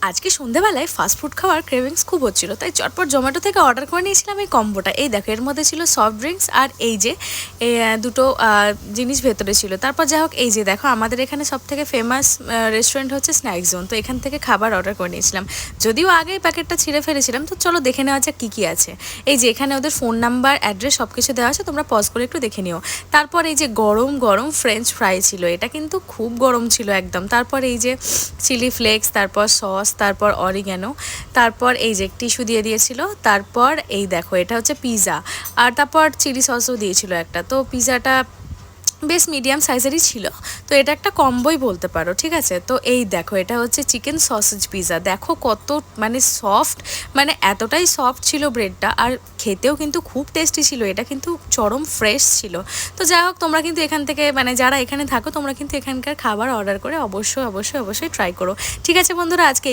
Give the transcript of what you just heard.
আজকে সন্ধ্যাবেলায় ফাস্টফুড খাওয়ার ক্রেভিংস খুব হচ্ছিল, তাই চটপট জোম্যাটো থেকে অর্ডার করে নিয়েছিলাম এই কম্বোটা। এই দেখো, এর মধ্যে ছিল সফট ড্রিঙ্কস আর এই যে দুটো জিনিস ভেতরে ছিল। তারপর যাই হোক, এই যে দেখো, আমাদের এখানে সব থেকে ফেমাস রেস্টুরেন্ট হচ্ছে স্ন্যাক জোন, তো এখান থেকে খাবার অর্ডার করে নিয়েছিলাম। যদিও আগেই প্যাকেটটা ছিঁড়ে ফেলেছিলাম, তো চলো দেখে নেওয়া যাক কী কী আছে। এই যে এখানে ওদের ফোন নাম্বার, অ্যাড্রেস সব কিছু দেওয়া আছে, তোমরা পজ করে একটু দেখে নিও। তারপর এই যে গরম গরম ফ্রেঞ্চ ফ্রাই ছিল, এটা কিন্তু খুব গরম ছিল একদম। তারপর এই যে চিলি ফ্লেক্স, তারপর সস, তারপর অরিগ্যানো, তারপর এই যে টিস্যু দিয়ে দিয়েছিল। তারপর এই দেখো, এটা হচ্ছে পিৎজা, আর তারপর চিলি সসও দিয়েছিল একটা। তো পিৎজাটা বেশ মিডিয়াম সাইজেরই ছিল, তো এটা একটা কম্বোই বলতে পারো, ঠিক আছে। তো এই দেখো, এটা হচ্ছে চিকেন সসেজ পিৎজা। দেখো কত মানে সফট, মানে এতটাই সফট ছিল ব্রেডটা, আর খেতেও কিন্তু খুব টেস্টি ছিল। এটা কিন্তু চরম ফ্রেশ ছিল। তো যাই হোক, তোমরা কিন্তু এখান থেকে, মানে যারা এখানে থাকো, তোমরা কিন্তু এখানকার খাবার অর্ডার করে অবশ্যই অবশ্যই অবশ্যই ট্রাই করো। ঠিক আছে বন্ধুরা, আজকে